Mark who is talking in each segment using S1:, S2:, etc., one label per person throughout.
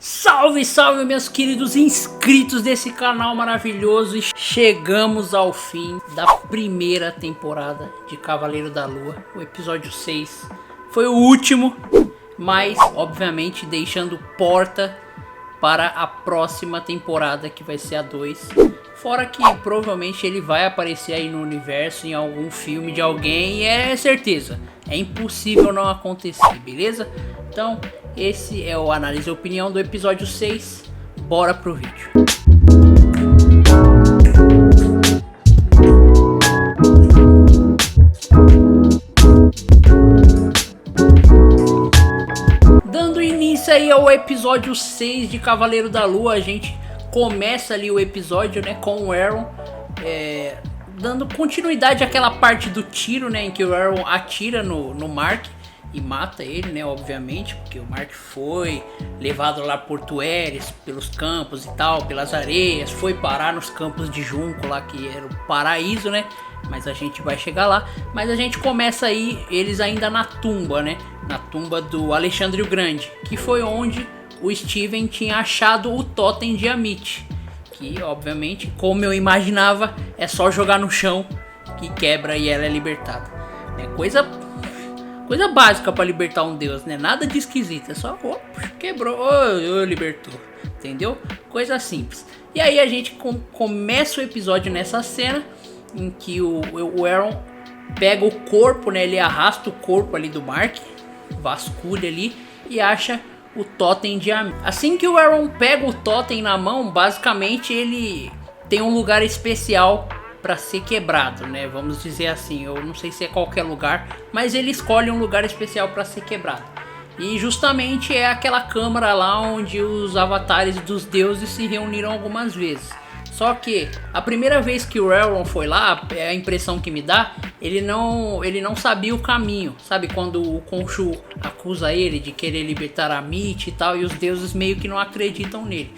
S1: Salve, salve meus queridos inscritos desse canal maravilhoso. Chegamos ao fim da primeira temporada de Cavaleiro da Lua. O episódio 6 foi o último, mas obviamente deixando porta para a próxima temporada, que vai ser a 2. Fora que provavelmente ele vai aparecer aí no universo em algum filme de alguém, e é certeza, é impossível não acontecer, beleza? Então esse é o análise e opinião do episódio 6, bora pro vídeo. Dando início aí ao episódio 6 de Cavaleiro da Lua, a gente começa ali o episódio, né, com o Aaron dando continuidade àquela parte do tiro, né, em que o Aaron atira no Mark e mata ele, né, obviamente, porque o Mark foi levado lá por Tueres, pelos campos e tal, pelas areias, foi parar nos campos de junco lá, que era o paraíso, né, mas a gente vai chegar lá. Mas a gente começa aí, eles ainda na tumba, né, na tumba do Alexandre o Grande, que foi onde o Steven tinha achado o totem de Amit, que obviamente, como eu imaginava, é só jogar no chão que quebra e ela é libertada. É coisa básica para libertar um deus, né? Nada de esquisito, é só quebrou, libertou, entendeu? Coisa simples. E aí a gente começa o episódio nessa cena em que o Aaron pega o corpo, né? Ele arrasta o corpo ali do Mark, vasculha ali e acha o totem de Amit. Assim que o Aaron pega o totem na mão, basicamente ele tem um lugar especial para ser quebrado, né? Vamos dizer assim, eu não sei se é qualquer lugar, mas ele escolhe um lugar especial para ser quebrado. E justamente é aquela câmara lá onde os avatares dos deuses se reuniram algumas vezes. Só que a primeira vez que o Aaron foi lá, a impressão que me dá, ele não sabia o caminho. Sabe quando o Khonshu acusa ele de querer libertar Amit e tal, e os deuses meio que não acreditam nele.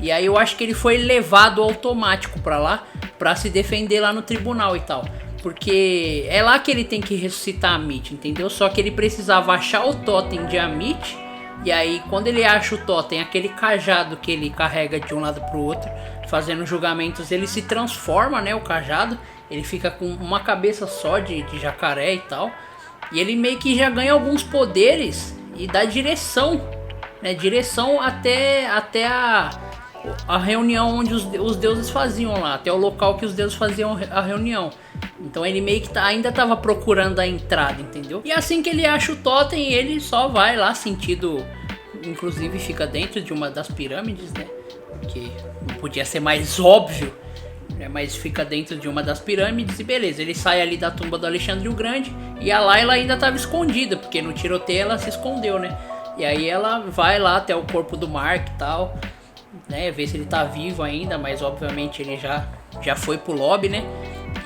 S1: E aí eu acho que ele foi levado automático pra lá, pra se defender lá no tribunal e tal. Porque é lá que ele tem que ressuscitar Amit, entendeu? Só que ele precisava achar o totem de Amit. E aí quando ele acha o totem, aquele cajado que ele carrega de um lado pro outro, fazendo julgamentos, ele se transforma, né, o cajado. Ele fica com uma cabeça só de jacaré e tal. E ele meio que já ganha alguns poderes e dá direção, né, direção até a reunião onde os deuses faziam lá, até o local que os deuses faziam a reunião. Então ele meio que ainda estava procurando a entrada, entendeu? E assim que ele acha o totem, ele só vai lá sentido, inclusive fica dentro de uma das pirâmides, né? Porque não podia ser mais óbvio, né? Mas fica dentro de uma das pirâmides e beleza, ele sai ali da tumba do Alexandre o Grande e a Layla ainda estava escondida, porque no tiroteio ela se escondeu, né? E aí ela vai lá até o corpo do Mark e tal, né, ver se ele tá vivo ainda, mas obviamente ele já foi pro lobby, né?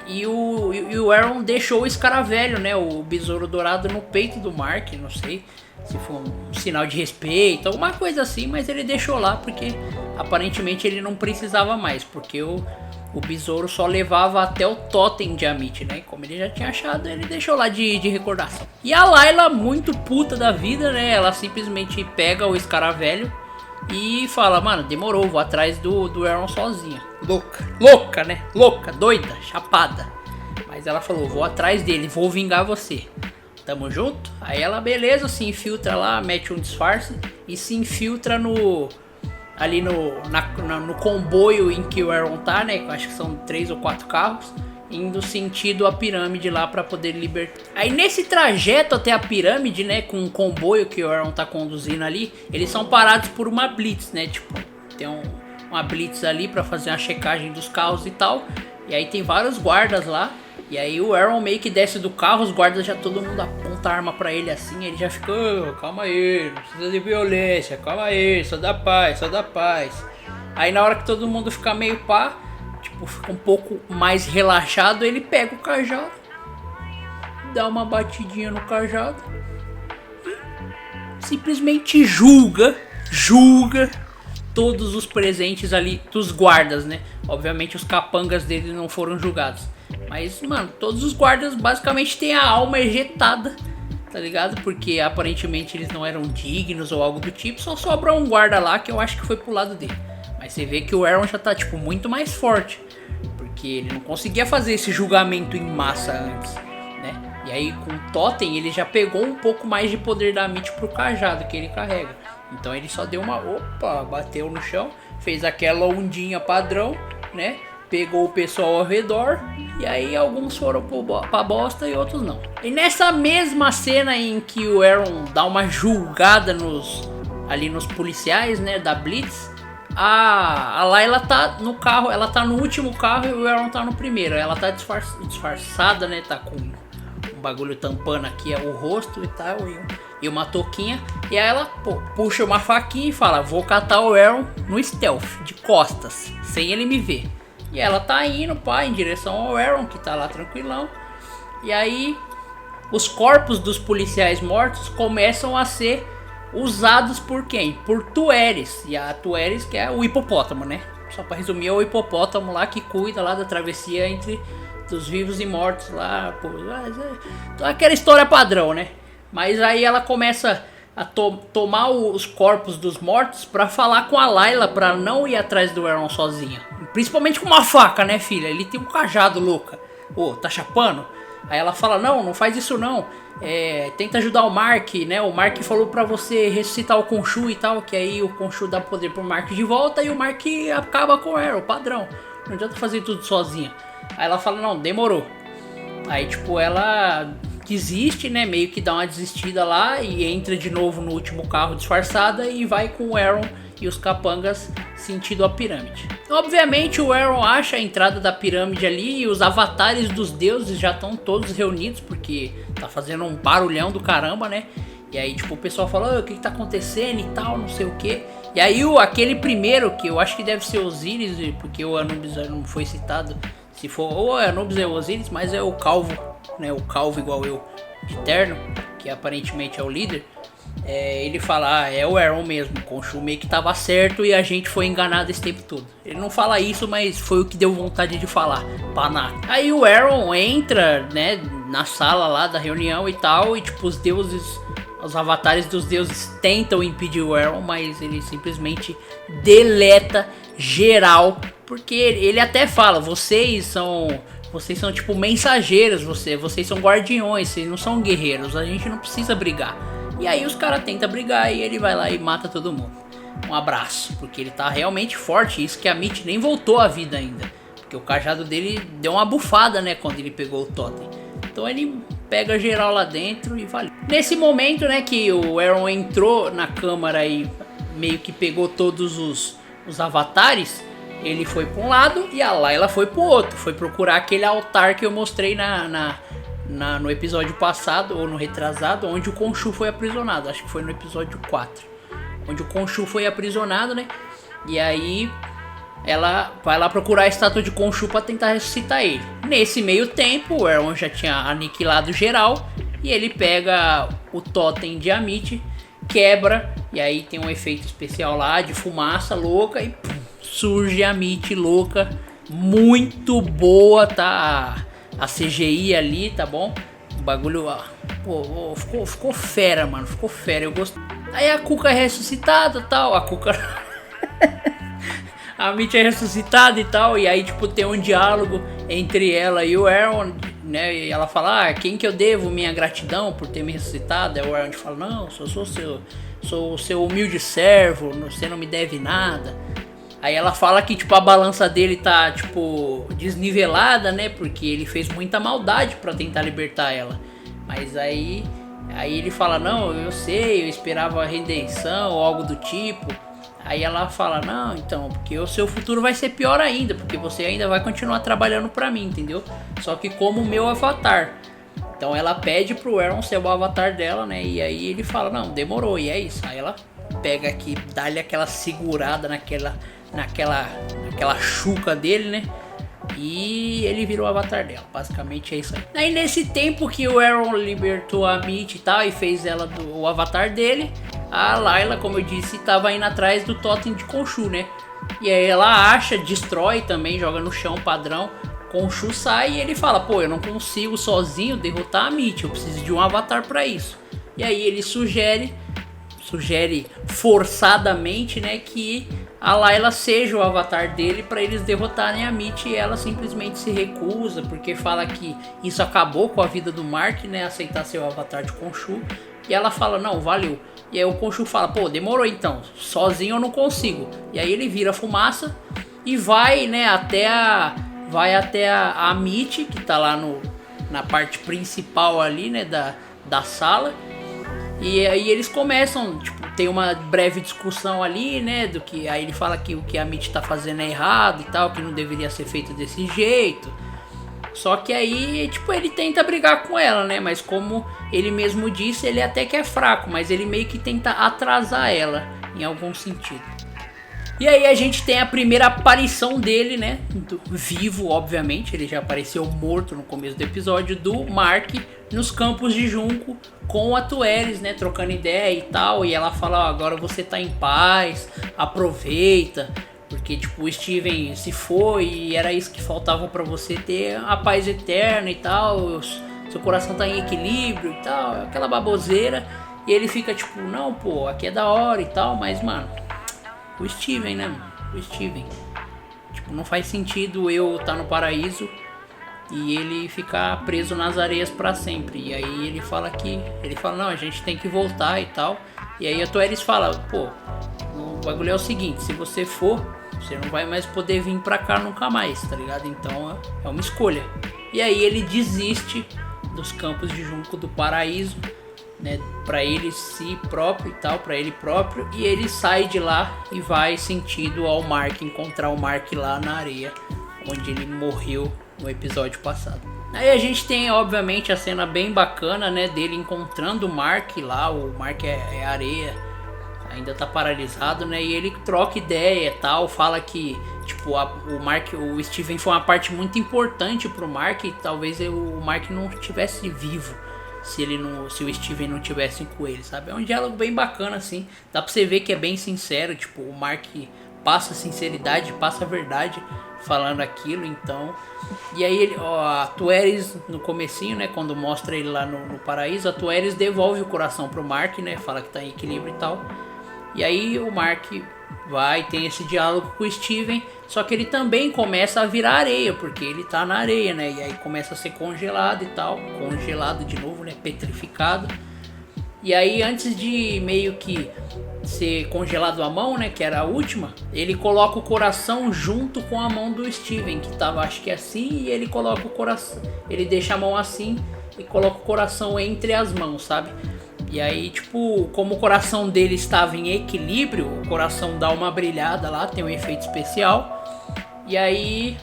S1: E o Aaron deixou o escaravelho, né, o besouro dourado no peito do Mark, não sei se foi um sinal de respeito, alguma coisa assim, mas ele deixou lá porque aparentemente ele não precisava mais, porque o besouro só levava até o totem de Amit, né? Como ele já tinha achado, ele deixou lá de recordação. E a Layla, muito puta da vida, né, ela simplesmente pega o escaravelho e fala, mano, demorou, vou atrás do Aaron sozinha. Louca, né? Louca, doida, chapada. Mas ela falou, vou atrás dele, vou vingar você. Tamo junto? Aí ela, beleza, se infiltra lá, mete um disfarce e se infiltra ali no comboio em que o Aaron tá, né? Acho que são 3 ou 4 carros, indo sentido a pirâmide lá pra poder libertar. Aí nesse trajeto até a pirâmide, né, com o comboio que o Aaron tá conduzindo ali, eles são parados por uma blitz, né, tipo, tem uma blitz ali pra fazer uma checagem dos carros e tal, e aí tem vários guardas lá, e aí o Aaron meio que desce do carro, os guardas já todo mundo aponta a arma pra ele assim, ele já fica, calma aí, não precisa de violência, calma aí, só dá paz. Aí na hora que todo mundo fica meio pá, tipo, fica um pouco mais relaxado, ele pega o cajado, dá uma batidinha no cajado e simplesmente julga todos os presentes ali dos guardas, né? Obviamente os capangas dele não foram julgados, mas, mano, todos os guardas basicamente têm a alma ejetada tá ligado? Porque aparentemente eles não eram dignos ou algo do tipo, só sobra um guarda lá que eu acho que foi pro lado dele. Mas você vê que o Aaron já tá, tipo, muito mais forte, porque ele não conseguia fazer esse julgamento em massa antes, né? E aí com o Totem ele já pegou um pouco mais de poder da Amit pro cajado que ele carrega. Então ele só deu uma, bateu no chão, fez aquela ondinha padrão, né? Pegou o pessoal ao redor, e aí alguns foram pra bosta e outros não. E nessa mesma cena em que o Aaron dá uma julgada ali nos policiais, né, da Blitz, a Layla tá no carro, ela tá no último carro e o Aaron tá no primeiro. Ela tá disfarçada, né, tá com um bagulho tampando aqui o rosto e tal, e uma touquinha. E aí ela puxa uma faquinha e fala, vou catar o Aaron no stealth, de costas, sem ele me ver. E ela tá indo, em direção ao Aaron, que tá lá tranquilão. E aí, os corpos dos policiais mortos começam a ser usados por quem? Por Tueres. E a Tueres que é o hipopótamo, né? Só pra resumir, é o hipopótamo lá que cuida lá da travessia entre os vivos e mortos lá. Aquela história padrão, né? Mas aí ela começa a tomar os corpos dos mortos pra falar com a Layla pra não ir atrás do Aaron sozinha. Principalmente com uma faca, né, filha? Ele tem um cajado, louca. Tá chapando? Aí ela fala, não faz isso não. Tenta ajudar o Mark, né? O Mark falou pra você ressuscitar o Khonshu e tal, que aí o Khonshu dá poder pro Mark de volta e o Mark acaba com o Aaron, padrão. Não adianta fazer tudo sozinha. Aí ela fala, não, demorou. Aí, tipo, ela desiste, né? Meio que dá uma desistida lá e entra de novo no último carro disfarçada e vai com o Aaron e os capangas sentido a pirâmide. Obviamente o Aaron acha a entrada da pirâmide ali e os avatares dos deuses já estão todos reunidos, porque tá fazendo um barulhão do caramba, né? E aí tipo o pessoal fala, o que tá acontecendo e tal, não sei o que. E aí aquele primeiro, que eu acho que deve ser Osiris, porque o Anubis não foi citado, se for ou Anubis é o Osiris, mas é o calvo, né? O calvo igual eu, de terno, que aparentemente é o líder. Ele fala, é o Aaron mesmo, o Khonshu meio que tava certo e a gente foi enganado esse tempo todo. Ele não fala isso, mas foi o que deu vontade de falar, paná. Aí o Aaron entra, né, na sala lá da reunião e tal, e tipo, os deuses, os avatares dos deuses tentam impedir o Aaron, mas ele simplesmente deleta geral, porque ele até fala, vocês são tipo mensageiros, vocês são guardiões, vocês não são guerreiros, a gente não precisa brigar. E aí os caras tentam brigar e ele vai lá e mata todo mundo. Um abraço, porque ele tá realmente forte, isso que a Amit nem voltou à vida ainda. Porque o cajado dele deu uma bufada, né, quando ele pegou o totem. Então ele pega geral lá dentro e valeu. Nesse momento, né, que o Aaron entrou na câmara e meio que pegou todos os avatares, ele foi pra um lado e a Layla foi pro outro. Foi procurar aquele altar que eu mostrei no episódio passado, ou no retrasado, onde o Khonshu foi aprisionado. Acho que foi no episódio 4. Onde o Khonshu foi aprisionado, né? E aí ela vai lá procurar a estátua de Khonshu pra tentar ressuscitar ele. Nesse meio tempo, o Aaron já tinha aniquilado geral. E ele pega o totem de Amit, quebra. E aí tem um efeito especial lá de fumaça louca. E pum, surge a Amit louca. Muito boa, tá? A CGI ali, tá bom? O bagulho, ficou fera, mano. Ficou fera, eu gostei. Aí a Kuka é ressuscitada e tal. A Kuka... a Amit é ressuscitada e tal. E aí, tipo, tem um diálogo entre ela e o Aaron, né? E ela fala, quem que eu devo minha gratidão por ter me ressuscitado? Aí o Aaron fala, não, sou o seu humilde servo, você não me deve nada. Aí ela fala que, tipo, a balança dele tá, tipo, desnivelada, né? Porque ele fez muita maldade pra tentar libertar ela. Mas aí ele fala, não, eu sei, eu esperava a redenção ou algo do tipo. Aí ela fala, não, então, porque o seu futuro vai ser pior ainda, porque você ainda vai continuar trabalhando pra mim, entendeu? Só que como o meu avatar. Então ela pede pro Aaron ser o avatar dela, né? E aí ele fala, não, demorou, e é isso. Aí ela pega aqui, dá-lhe aquela segurada naquela chuca dele, né? E ele virou o avatar dela. Basicamente é isso aí. Aí nesse tempo que o Aaron libertou a Amit e tal, e fez ela o avatar dele, a Layla, como eu disse, tava indo atrás do totem de Khonshu, né? E aí ela acha, destrói também, joga no chão padrão Khonshu sai e ele fala, pô, eu não consigo sozinho derrotar a Mitch, eu preciso de um avatar pra isso. E aí ele sugere forçadamente, né, que a Layla seja o avatar dele pra eles derrotarem a Mitch, e ela simplesmente se recusa, porque fala que isso acabou com a vida do Mark, né, aceitar ser o avatar de Khonshu. E ela fala, não, valeu. E aí o Khonshu fala, pô, demorou então, sozinho eu não consigo. E aí ele vira fumaça e vai, né, até a Mitch, que tá lá na parte principal ali, né, da sala. E aí eles começam, tipo, tem uma breve discussão ali, né, do que aí ele fala que o que a Mitch tá fazendo é errado e tal, que não deveria ser feito desse jeito. Só que aí, tipo, ele tenta brigar com ela, né, mas como ele mesmo disse, ele até que é fraco, mas ele meio que tenta atrasar ela em algum sentido. E aí a gente tem a primeira aparição dele, né, vivo, obviamente, ele já apareceu morto no começo do episódio, do Mark nos campos de Junco com a Tueris, né, trocando ideia e tal, e ela fala, ó, agora você tá em paz, aproveita, porque tipo, o Steven se foi e era isso que faltava pra você ter a paz eterna e tal, seu coração tá em equilíbrio e tal, aquela baboseira, e ele fica tipo, não, pô, aqui é da hora e tal, mas mano, o Steven, né, mano? O Steven. Tipo, não faz sentido eu estar no paraíso e ele ficar preso nas areias pra sempre. E aí ele fala não, a gente tem que voltar e tal. E aí a Tueris fala, pô, o bagulho é o seguinte, se você for, você não vai mais poder vir pra cá nunca mais, tá ligado? Então é uma escolha. E aí ele desiste dos campos de Junco do paraíso, né, para ele si próprio e tal, para ele próprio, e ele sai de lá e vai sentido ao Mark, encontrar o Mark lá na areia onde ele morreu no episódio passado. Aí a gente tem obviamente a cena bem bacana, né, dele encontrando o Mark lá, o Mark é areia, ainda tá paralisado, né, e ele troca ideia e tal, fala que tipo, o Steven foi uma parte muito importante pro Mark, e talvez o Mark não estivesse vivo se o Steven não tivesse com ele, sabe? É um diálogo bem bacana, assim. Dá pra você ver que é bem sincero, tipo, o Mark passa sinceridade, passa a verdade falando aquilo, então. E aí a Tueris no comecinho, né, quando mostra ele lá no paraíso, a Tueris devolve o coração pro Mark, né, fala que tá em equilíbrio e tal. E aí o Mark tem esse diálogo com o Steven, só que ele também começa a virar areia, porque ele tá na areia, né, e aí começa a ser congelado e tal, congelado de novo, né, petrificado. E aí antes de meio que ser congelado a mão, né, que era a última, ele coloca o coração junto com a mão do Steven, que tava acho que assim, e ele coloca o coração, ele deixa a mão assim e coloca o coração entre as mãos, sabe? E aí, tipo, como o coração dele estava em equilíbrio, o coração dá uma brilhada lá, tem um efeito especial. E aí,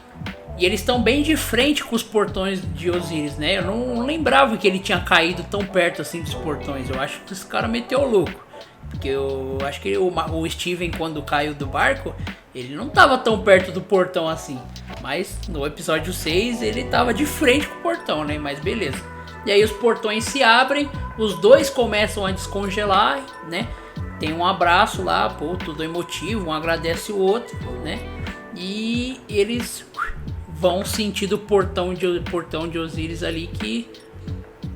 S1: eles estão bem de frente com os portões de Osiris, né? Eu não lembrava que ele tinha caído tão perto assim dos portões. Eu acho que esse cara meteu o louco. Porque eu acho que o Steven, quando caiu do barco, ele não estava tão perto do portão assim. Mas no episódio 6 ele estava de frente com o portão, né? Mas beleza. E aí os portões se abrem, os dois começam a descongelar, né? Tem um abraço lá, pô, tudo emotivo, um agradece o outro, né? E eles vão sentindo o portão de Osiris ali, que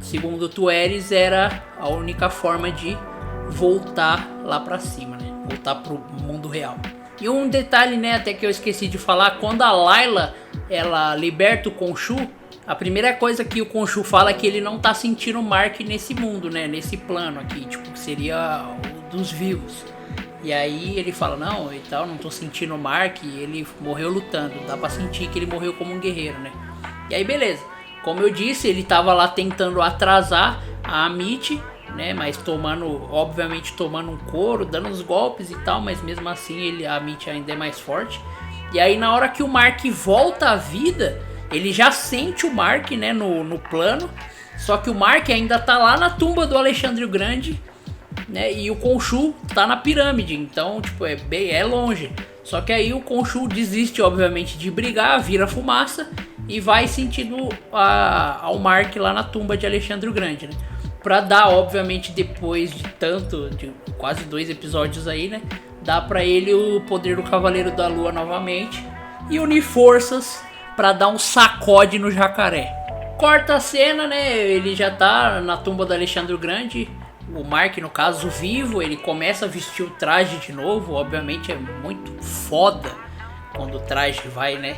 S1: segundo Tueris era a única forma de voltar lá pra cima, né? Voltar pro mundo real. E um detalhe, né, até que eu esqueci de falar, quando a Layla, ela liberta o Khonshu, a primeira coisa que o Khonshu fala é que ele não tá sentindo o Mark nesse mundo, né? Nesse plano aqui, tipo, que seria o dos vivos. E aí ele fala, não, e tal, não tô sentindo o Mark, e ele morreu lutando. Dá pra sentir que ele morreu como um guerreiro, né? E aí beleza. Como eu disse, ele tava lá tentando atrasar a Mitch, né? Mas obviamente tomando um couro, dando uns golpes e tal, mas mesmo assim a Mitch ainda é mais forte. E aí na hora que o Mark volta à vida, ele já sente o Mark, né, no plano, só que o Mark ainda tá lá na tumba do Alexandre o Grande, né, e o Khonshu tá na pirâmide, então, tipo, é longe. Só que aí o Khonshu desiste, obviamente, de brigar, vira fumaça e vai sentindo ao Mark lá na tumba de Alexandre o Grande, né. Pra dar, obviamente, depois de quase 2 episódios aí, né, dá pra ele o poder do Cavaleiro da Lua novamente e unir forças pra dar um sacode no jacaré. Corta a cena, né? Ele já tá na tumba do Alexandre o Grande. O Mark, no caso, vivo. Ele começa a vestir o traje de novo. Obviamente é muito foda quando o traje vai, né?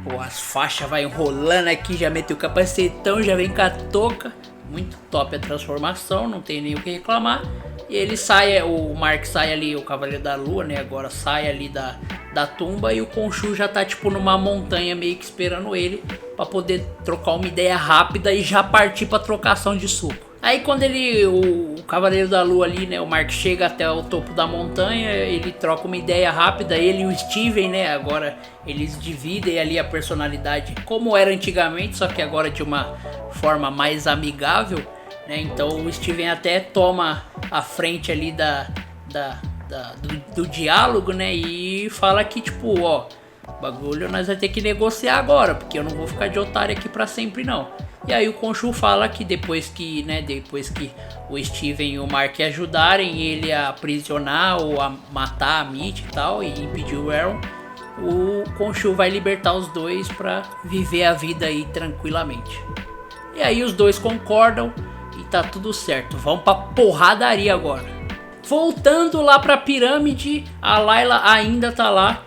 S1: Pô, as faixas vai enrolando aqui. Já meteu o capacetão, já vem com a touca. Muito top a transformação, não tem nem o que reclamar. E ele sai, o Mark sai ali, o Cavaleiro da Lua, né? Agora sai ali da tumba. E o Khonshu já tá tipo numa montanha meio que esperando ele pra poder trocar uma ideia rápida e já partir pra trocação de soco. Aí quando o Cavaleiro da Lua ali, né, o Mark chega até o topo da montanha, ele troca uma ideia rápida, ele e o Steven, né, agora eles dividem ali a personalidade como era antigamente, só que agora de uma forma mais amigável, né, então o Steven até toma a frente ali do diálogo, né, e fala que tipo, ó, bagulho nós vamos ter que negociar agora, porque eu não vou ficar de otário aqui pra sempre não. E aí o Khonshu fala que depois que o Steven e o Mark ajudarem ele a aprisionar ou a matar a Meat e tal, e impedir o Aaron, o Khonshu vai libertar os dois pra viver a vida aí tranquilamente. E aí os dois concordam e tá tudo certo. Vamos pra porradaria agora. Voltando lá pra pirâmide, a Layla ainda tá lá,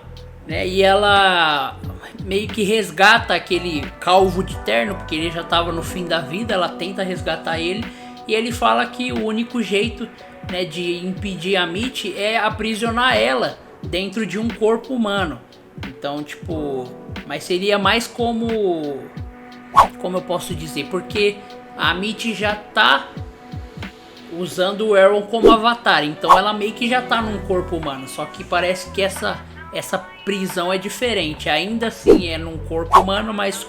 S1: né? E ela meio que resgata aquele calvo de terno, porque ele já estava no fim da vida. Ela tenta resgatar ele e ele fala que o único jeito, né, de impedir a Meat é aprisionar ela dentro de um corpo humano. Então, tipo, mas seria mais como eu posso dizer, porque a Meat já tá usando o Aaron como avatar, então ela meio que já tá num corpo humano, só que parece que essa prisão é diferente. Ainda assim é num corpo humano, mas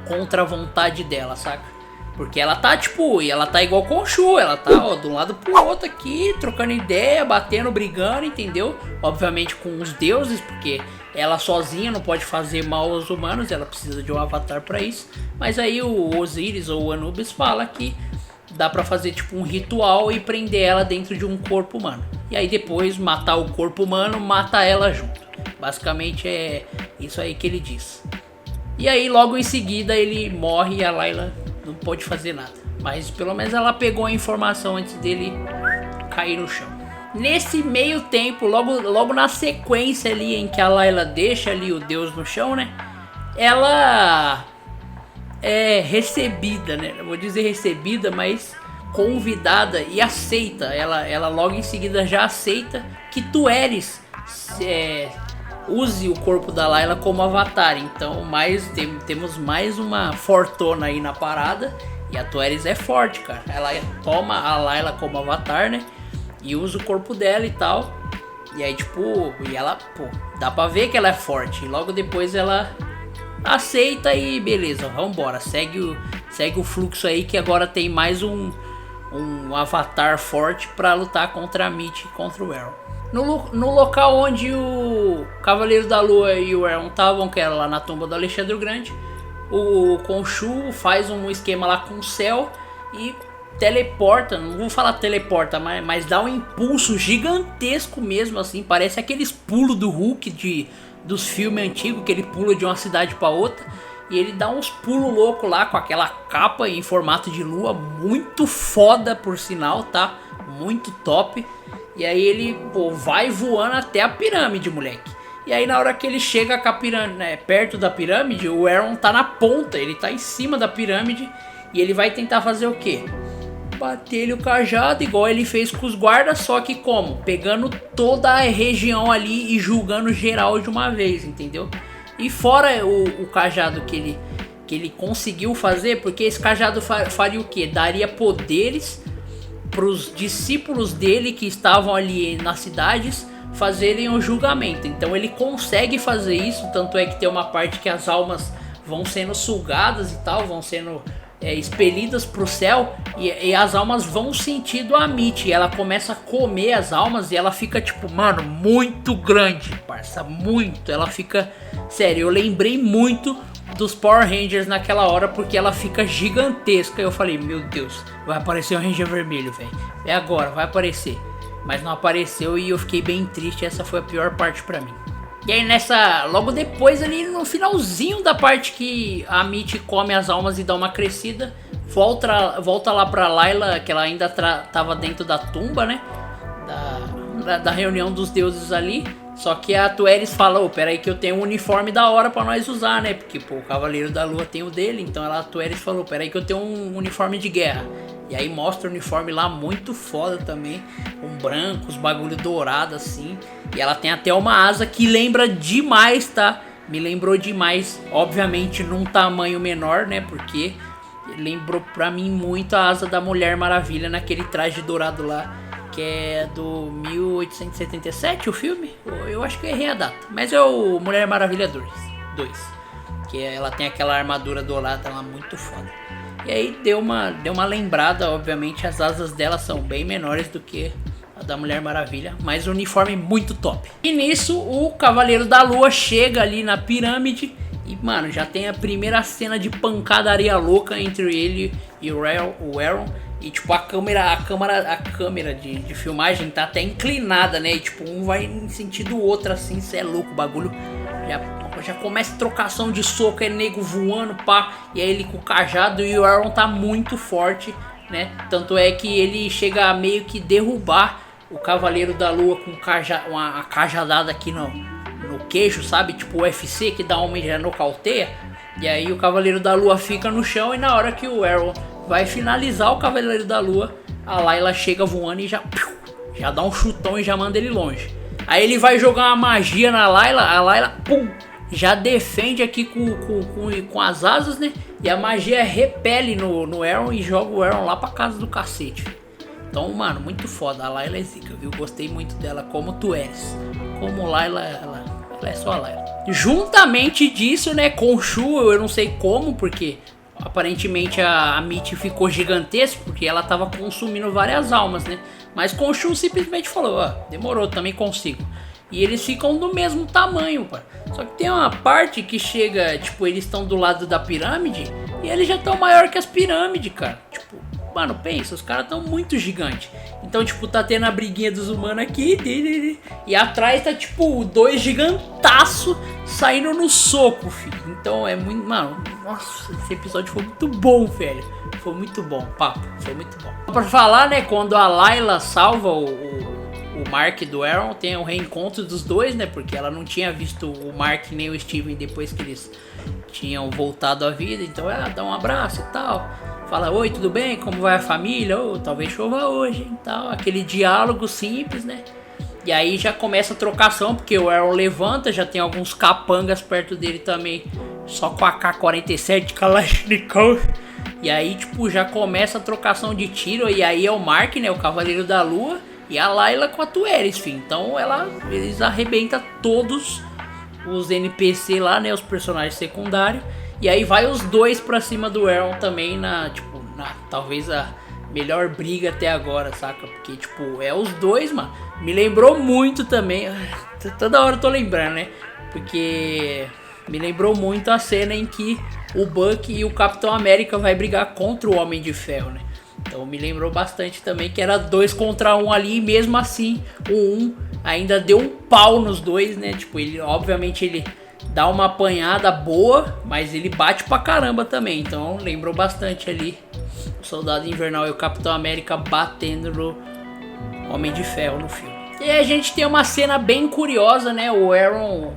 S1: contra a vontade dela, saca? Porque ela tá tipo, ela tá igual com o Khonshu, ela tá ó, de um lado pro outro aqui, trocando ideia, batendo, brigando, entendeu? Obviamente com os deuses, porque ela sozinha não pode fazer mal aos humanos, ela precisa de um avatar pra isso. Mas aí o Osiris ou o Anubis fala que dá pra fazer tipo um ritual e prender ela dentro de um corpo humano. E aí depois matar o corpo humano, mata ela junto. Basicamente é isso aí que ele diz. E aí logo em seguida ele morre e a Layla não pode fazer nada. Mas pelo menos ela pegou a informação antes dele cair no chão. Nesse meio tempo, logo na sequência ali em que a Layla deixa ali o deus no chão, né? Ela é recebida, né? Não vou dizer recebida, mas convidada e aceita. Ela logo em seguida já aceita que Tueris use o corpo da Layla como avatar. Então temos mais uma fortuna aí na parada. E a Tueris é forte, cara. Ela toma a Layla como avatar, né? E usa o corpo dela e tal. E aí tipo, dá pra ver que ela é forte. E logo depois ela aceita e beleza, vambora. Segue o fluxo aí, que agora tem mais um avatar forte pra lutar contra a Meat e contra o Aaron. No local onde o Cavaleiro da Lua e o Aaron estavam, que era lá na tumba do Alexandre o Grande, o Khonshu faz um esquema lá com o céu e teleporta, não vou falar teleporta, mas dá um impulso gigantesco mesmo, assim, parece aqueles pulos do Hulk dos filmes antigos, que ele pula de uma cidade para outra, e ele dá uns pulos loucos lá com aquela capa em formato de lua, muito foda por sinal, tá? Muito top. E aí ele vai voando até a pirâmide, moleque. E aí na hora que ele chega com a pirâmide, né, perto da pirâmide, o Aaron tá na ponta, ele tá em cima da pirâmide e ele vai tentar fazer o quê? Bater-lhe o cajado igual ele fez com os guardas, só que como? Pegando toda a região ali e julgando geral de uma vez, entendeu? E fora o cajado que ele conseguiu fazer, porque esse cajado faria o quê? Daria poderes para os discípulos dele que estavam ali nas cidades fazerem o julgamento. Então ele consegue fazer isso, tanto é que tem uma parte que as almas vão sendo sugadas e tal, vão sendo expelidas pro céu, e as almas vão sentindo a Meat, e ela começa a comer as almas e ela fica tipo, mano, muito grande, parça, muito. Ela fica, sério, eu lembrei muito dos Power Rangers naquela hora, porque ela fica gigantesca. Eu falei, meu Deus, vai aparecer um Ranger vermelho, velho, é agora, vai aparecer. Mas não apareceu e eu fiquei bem triste, essa foi a pior parte pra mim. E aí logo depois ali no finalzinho da parte que a Mitty come as almas e dá uma crescida, volta lá pra Layla, que ela ainda tava dentro da tumba, né? Da reunião dos deuses ali. Só que a Tueris fala, pera aí que eu tenho um uniforme da hora pra nós usar, né? Porque pô, o Cavaleiro da Lua tem o dele, então a Tueris falou, pera aí que eu tenho um uniforme de guerra. E aí mostra o uniforme lá muito foda também, com branco, os bagulho dourado assim. E ela tem até uma asa que lembra demais, tá? Me lembrou demais, obviamente num tamanho menor, né? Porque lembrou pra mim muito a asa da Mulher Maravilha naquele traje dourado lá, que é do 1877 o filme. Eu acho que eu errei a data, mas é o Mulher Maravilha 2, que ela tem aquela armadura dourada lá muito foda. E aí deu uma lembrada, obviamente as asas dela são bem menores do que a da Mulher Maravilha, mas o uniforme muito top. E nisso o Cavaleiro da Lua chega ali na pirâmide e, mano, já tem a primeira cena de pancadaria louca entre ele e o Aaron. E tipo, a câmera de filmagem tá até inclinada, né? E tipo, um vai em sentido do outro assim, cê é louco, o bagulho já começa trocação de soco, é nego voando, pá. E aí ele com o cajado e o Aaron tá muito forte, né? Tanto é que ele chega a meio que derrubar o Cavaleiro da Lua com uma cajadada aqui no queixo, sabe? Tipo o UFC que dá uma e já nocauteia. E aí o Cavaleiro da Lua fica no chão e na hora que o Aaron vai finalizar o Cavaleiro da Lua, a Layla chega voando e já dá um chutão e já manda ele longe. Aí ele vai jogar uma magia na Layla, a Layla pum, já defende aqui com as asas, né? E a magia repele no Aaron e joga o Aaron lá pra casa do cacete. Então, mano, muito foda. A Layla é zica, viu? Gostei muito dela como tu és. Como Layla, ela é só a Layla. Juntamente disso, né, com o Shu, eu não sei como, porque aparentemente a Mitty ficou gigantesca, porque ela tava consumindo várias almas, né? Mas com o Shu simplesmente falou, demorou, também consigo. E eles ficam do mesmo tamanho, pá. Só que tem uma parte que chega, tipo, eles estão do lado da pirâmide e eles já estão maior que as pirâmides, cara. Tipo, mano, pensa, os caras estão muito gigantes. Então, tipo, tá tendo a briguinha dos humanos aqui. E atrás tá, tipo, dois gigantaços saindo no soco, filho. Então é muito. Mano, nossa, esse episódio foi muito bom, velho. Foi muito bom, papo. Foi muito bom. Pra falar, né, quando a Layla salva o Mark do Aaron, tem o reencontro dos dois, né? Porque ela não tinha visto o Mark nem o Steven depois que eles tinham voltado à vida. Então ela dá um abraço e tal. Fala, oi, tudo bem? Como vai a família? Ou talvez chova hoje e tal. Aquele diálogo simples, né? E aí já começa a trocação, porque o Aaron levanta, já tem alguns capangas perto dele também, só com a AK-47 Kalashnikov. E aí, tipo, já começa a trocação de tiro. E aí é o Mark, né? O Cavaleiro da Lua. E a Layla com a Tueris, filho. Então eles arrebentam todos os NPC lá, né? Os personagens secundários. E aí vai os dois pra cima do Aaron também talvez a melhor briga até agora, saca? Porque, tipo, é os dois, mano. Me lembrou muito também. Toda hora eu tô lembrando, né? Porque me lembrou muito a cena em que o Buck e o Capitão América vai brigar contra o Homem de Ferro, né? Então me lembrou bastante também que era 2 contra 1 ali, e mesmo assim o 1 ainda deu um pau nos dois, né? Tipo, obviamente ele dá uma apanhada boa, mas ele bate pra caramba também. Então lembrou bastante ali o Soldado Invernal e o Capitão América batendo no Homem de Ferro no filme. E a gente tem uma cena bem curiosa, né? O Aaron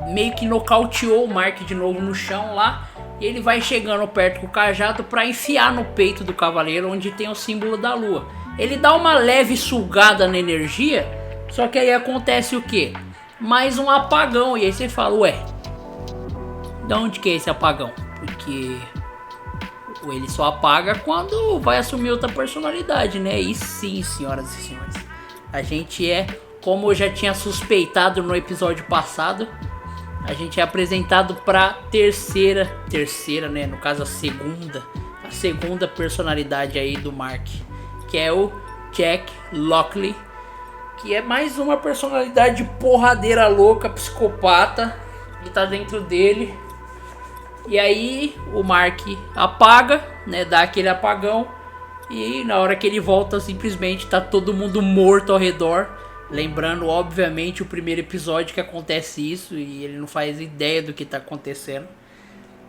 S1: meio que nocauteou o Mark de novo no chão lá. E ele vai chegando perto com o cajado pra enfiar no peito do cavaleiro, onde tem o símbolo da lua. Ele dá uma leve sugada na energia, só que aí acontece o quê? Mais um apagão. E aí você fala, ué, de onde que é esse apagão? Porque ele só apaga quando vai assumir outra personalidade, né? E sim, senhoras e senhores, a gente como eu já tinha suspeitado no episódio passado, a gente é apresentado pra terceira, né, no caso a segunda personalidade aí do Mark, que é o Jack Lockley, que é mais uma personalidade porradeira louca, psicopata, que tá dentro dele. E aí o Mark apaga, né, dá aquele apagão, e na hora que ele volta simplesmente tá todo mundo morto ao redor. Lembrando, obviamente, o primeiro episódio que acontece isso e ele não faz ideia do que tá acontecendo.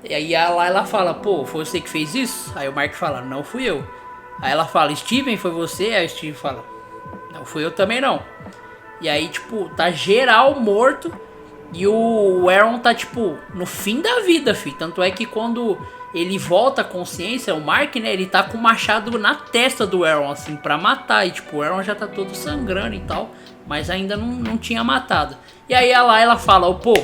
S1: E aí a Layla fala, pô, foi você que fez isso? Aí o Mark fala, não fui eu. Aí ela fala, Steven, foi você? Aí o Steven fala, não fui eu também não. E aí, tipo, tá geral morto e o Aaron tá, tipo, no fim da vida, fi. Tanto é que quando ele volta à consciência, o Mark, né, ele tá com o machado na testa do Aaron, assim, pra matar. E, tipo, o Aaron já tá todo sangrando e tal, mas ainda não tinha matado. E aí ela fala, pô,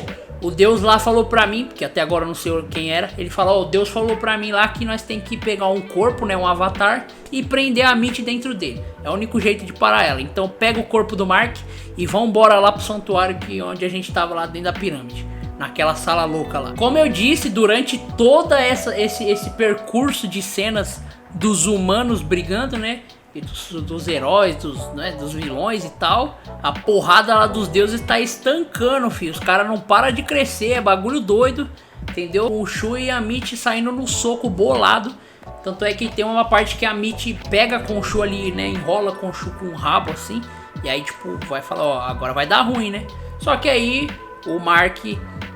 S1: o Deus lá falou pra mim, porque até agora eu não sei quem era. Ele falou, Deus falou pra mim lá que nós tem que pegar um corpo, né, um avatar, e prender a Mitty dentro dele. É o único jeito de parar ela. Então pega o corpo do Mark e vambora lá pro santuário onde a gente tava lá dentro da pirâmide. Naquela sala louca lá. Como eu disse, durante toda esse percurso de cenas dos humanos brigando, né, e dos heróis, dos vilões e tal, a porrada lá dos deuses tá estancando, filho. Os caras não param de crescer, é bagulho doido, entendeu? O Shu e a Mitty saindo no soco bolado. Tanto é que tem uma parte que a Mitty pega com o Shu ali, né, enrola com o Shu com o rabo assim, e aí tipo, vai falar, ó, agora vai dar ruim, né? Só que aí o Mark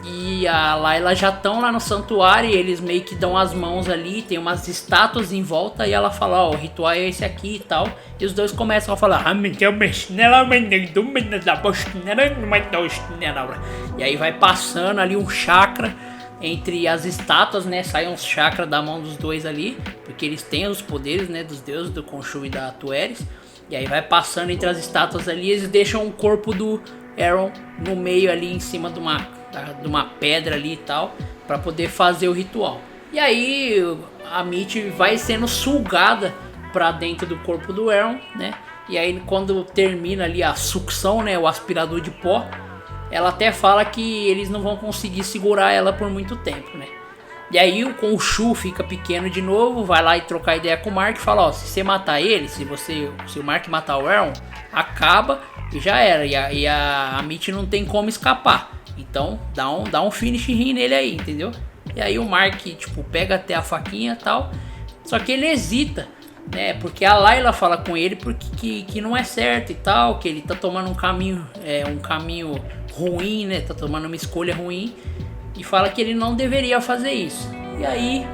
S1: e a Layla já estão lá no santuário e eles meio que dão as mãos ali, tem umas estátuas em volta e ela fala, ó, o ritual é esse aqui e tal. E os dois começam a falar, e aí vai passando ali um chakra entre as estátuas, né, sai um chakra da mão dos dois ali, porque eles têm os poderes, né, dos deuses, do Khonshu e da Tueris. E aí vai passando entre as estátuas ali, eles deixam o corpo do Aaron no meio ali, em cima de uma pedra ali e tal, para poder fazer o ritual. E aí a Mitty vai sendo sugada para dentro do corpo do Aaron, né? E aí quando termina ali a sucção, né, o aspirador de pó, ela até fala que eles não vão conseguir segurar ela por muito tempo, né? E aí o Khonshu fica pequeno de novo, vai lá e trocar ideia com o Mark e fala, ó, se você matar ele, se o Mark matar o Aaron, acaba e já era. E a Mitty não tem como escapar. Então dá um finish rim nele aí, entendeu? E aí o Mark, tipo, pega até a faquinha e tal. Só que ele hesita, né? Porque a Layla fala com ele que não é certo e tal, que ele tá tomando um caminho ruim, né? Tá tomando uma escolha ruim. E fala que ele não deveria fazer isso. E aí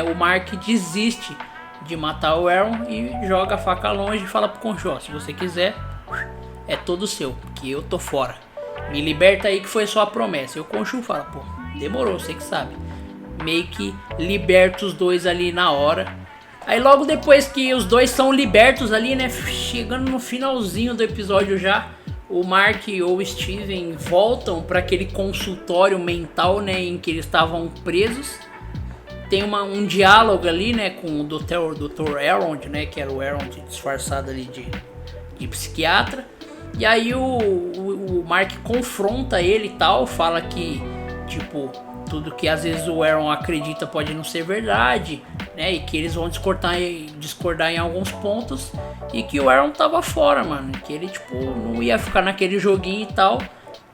S1: o Mark desiste de matar o Aaron e joga a faca longe e fala pro Khonshu, se você quiser, é todo seu, que eu tô fora. Me liberta aí que foi só a promessa. E o Khonshu fala, pô, demorou, você que sabe. Meio que liberta os dois ali na hora. Aí logo depois que os dois são libertos ali, né, chegando no finalzinho do episódio já, o Mark ou o Steven voltam para aquele consultório mental, né, em que eles estavam presos. Tem um diálogo ali, né, com o Dr. Elrond, né, que era o Elrond disfarçado ali de psiquiatra. E aí o Mark confronta ele e tal, fala que, tipo, tudo que às vezes o Aaron acredita pode não ser verdade, né, e que eles vão discordar em alguns pontos, e que o Aaron tava fora, mano, que ele, tipo, não ia ficar naquele joguinho e tal.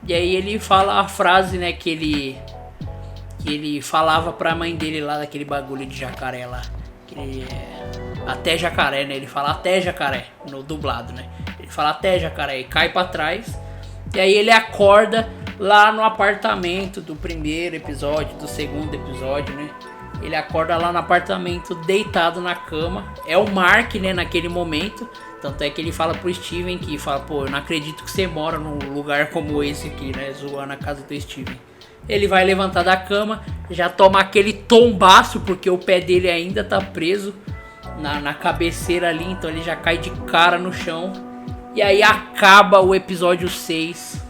S1: E aí ele fala a frase, né, que ele falava pra mãe dele lá, daquele bagulho de jacaré lá, até jacaré, né, ele fala até jacaré, no dublado, né, ele fala até jacaré e cai pra trás. E aí ele acorda lá no apartamento do primeiro episódio, do segundo episódio, né? Ele acorda lá no apartamento, deitado na cama. É o Mark, né, naquele momento. Tanto é que ele fala pro Steven, que fala, pô, eu não acredito que você mora num lugar como esse aqui, né? Zoando a casa do Steven. Ele vai levantar da cama, já toma aquele tombaço, porque o pé dele ainda tá preso na cabeceira ali. Então ele já cai de cara no chão. E aí acaba o episódio 6.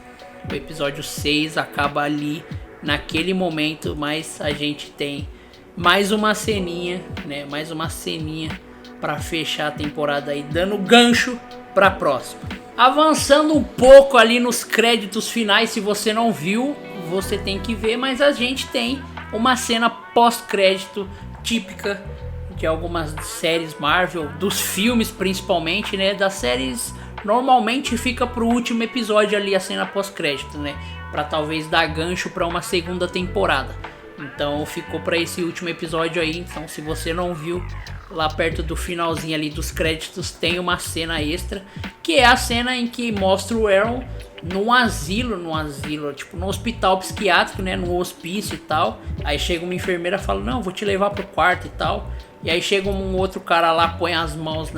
S1: O episódio 6 acaba ali, naquele momento, mas a gente tem mais uma ceninha, né? Mais uma ceninha pra fechar a temporada aí, dando gancho pra próxima. Avançando um pouco ali nos créditos finais, se você não viu, você tem que ver, mas a gente tem uma cena pós-crédito típica de algumas séries Marvel, dos filmes principalmente, né? Das séries normalmente fica pro último episódio ali a cena pós-crédito, né? Pra talvez dar gancho pra uma segunda temporada. Então ficou pra esse último episódio aí. Então se você não viu, lá perto do finalzinho ali dos créditos, tem uma cena extra, que é a cena em que mostra o Aaron num asilo, tipo no hospital psiquiátrico, né, no hospício e tal. Aí chega uma enfermeira e fala, não, vou te levar pro quarto e tal. E aí chega um outro cara lá, põe as mãos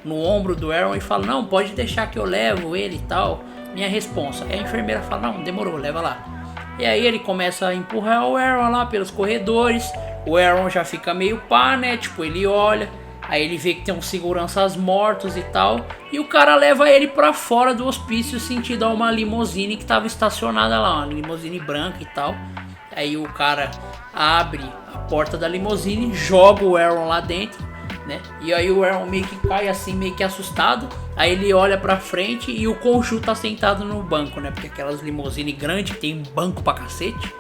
S1: no ombro do Aaron e fala, não, pode deixar que eu levo ele e tal, minha responsa. Aí a enfermeira fala, não, demorou, leva lá. E aí ele começa a empurrar o Aaron lá pelos corredores. O Aaron já fica meio pá, né, tipo, ele olha, aí ele vê que tem uns seguranças mortos e tal. E o cara leva ele pra fora do hospício, sentido a uma limusine que tava estacionada lá, uma limusine branca e tal. Aí o cara abre a porta da limusine, joga o Aaron lá dentro, né? E aí o Aaron meio que cai assim, meio que assustado. Aí ele olha pra frente e o Khonshu tá sentado no banco, né? Porque aquelas limusines grandes que tem banco pra cacete.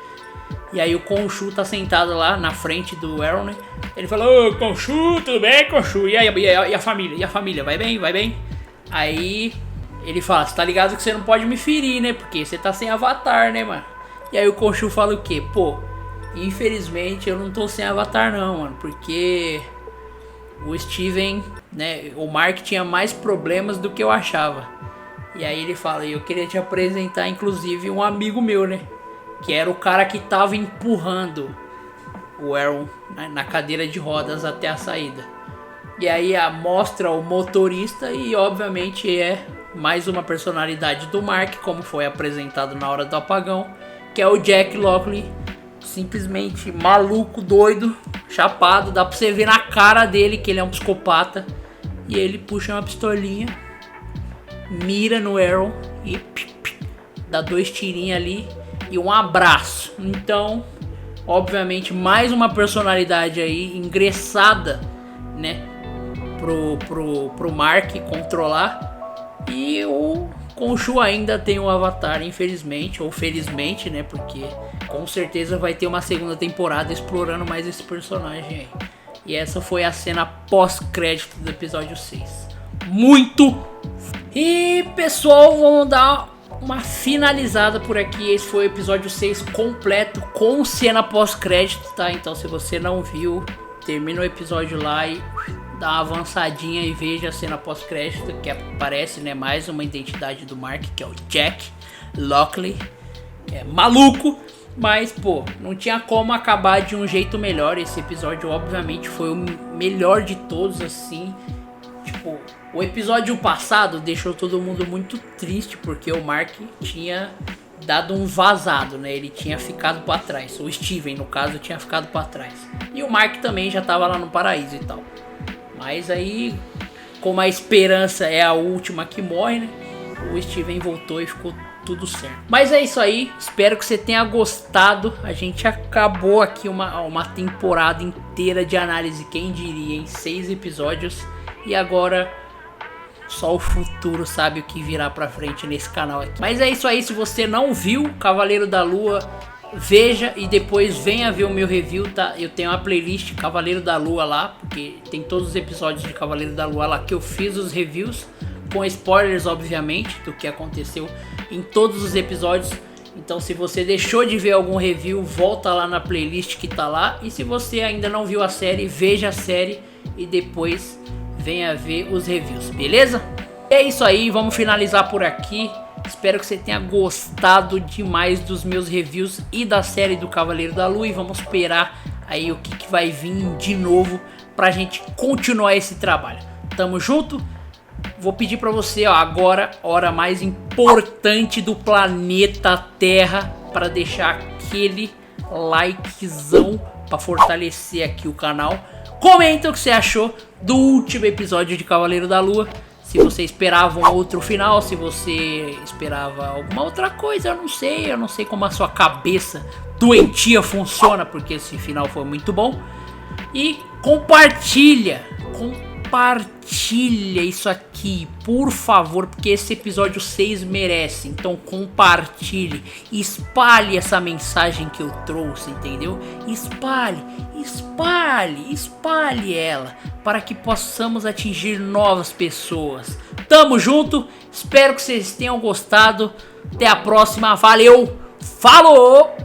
S1: E aí o Khonshu tá sentado lá na frente do Aaron, né? Ele fala, ô Khonshu, tudo bem, Khonshu? E aí, e a família? E a família? Vai bem? Vai bem? Aí ele fala, você tá ligado que você não pode me ferir, né? Porque você tá sem avatar, né, mano? E aí o Khonshu fala o quê? Pô, infelizmente eu não tô sem avatar não, mano. Porque o Steven, né, o Mark tinha mais problemas do que eu achava. E aí ele fala, eu queria te apresentar inclusive um amigo meu, né? Que era o cara que tava empurrando o Aaron na cadeira de rodas até a saída. E aí mostra o motorista e obviamente é mais uma personalidade do Mark, como foi apresentado na hora do apagão, que é o Jack Lockley, simplesmente maluco, doido, chapado, dá pra você ver na cara dele que ele é um psicopata. E ele puxa uma pistolinha, mira no Aaron e dá 2 tirinhos ali e um abraço. Então, obviamente, mais uma personalidade aí ingressada, né, pro Mark controlar. E o Khonshu ainda tem um avatar, infelizmente, ou felizmente, né, porque com certeza vai ter uma segunda temporada explorando mais esse personagem aí. E essa foi a cena pós-crédito do episódio 6. Muito! E pessoal, vamos dar uma finalizada por aqui. Esse foi o episódio 6 completo com cena pós-crédito, tá? Então se você não viu, termina o episódio lá e dá uma avançadinha e veja a cena pós-crédito, que aparece, né, mais uma identidade do Mark, que é o Jack Lockley, que é maluco. Mas, pô, não tinha como acabar de um jeito melhor. Esse episódio, obviamente, foi o melhor de todos, assim. Tipo, o episódio passado deixou todo mundo muito triste, porque o Mark tinha dado um vazado, né? Ele tinha ficado pra trás. O Steven, no caso, tinha ficado pra trás. E o Mark também já tava lá no paraíso e tal. Mas aí, como a esperança é a última que morre, né? O Steven voltou e ficou tudo certo. Mas é isso aí, espero que você tenha gostado. A gente acabou aqui uma temporada inteira de análise, quem diria, em 6 episódios. E agora só o futuro sabe o que virá pra frente nesse canal aqui. Mas é isso aí, se você não viu Cavaleiro da Lua, veja e depois venha ver o meu review, tá? Eu tenho uma playlist Cavaleiro da Lua lá, porque tem todos os episódios de Cavaleiro da Lua lá que eu fiz os reviews, com spoilers obviamente do que aconteceu em todos os episódios. Então se você deixou de ver algum review, volta lá na playlist que tá lá. E se você ainda não viu a série, veja a série e depois venha ver os reviews, beleza? É isso aí, vamos finalizar por aqui. Espero que você tenha gostado demais dos meus reviews e da série do Cavaleiro da Lua. E vamos esperar aí o que vai vir de novo pra gente continuar esse trabalho. Tamo junto? Vou pedir pra você, ó, agora, hora mais importante do planeta Terra, para deixar aquele likezão para fortalecer aqui o canal. Comenta o que você achou do último episódio de Cavaleiro da Lua. Se você esperava um outro final, se você esperava alguma outra coisa, eu não sei como a sua cabeça doentia funciona, porque esse final foi muito bom. E compartilha isso aqui, por favor, porque esse episódio 6 merece. Então compartilhe, espalhe essa mensagem que eu trouxe, entendeu? Espalhe ela, para que possamos atingir novas pessoas. Tamo junto, espero que vocês tenham gostado. Até a próxima, valeu, falou!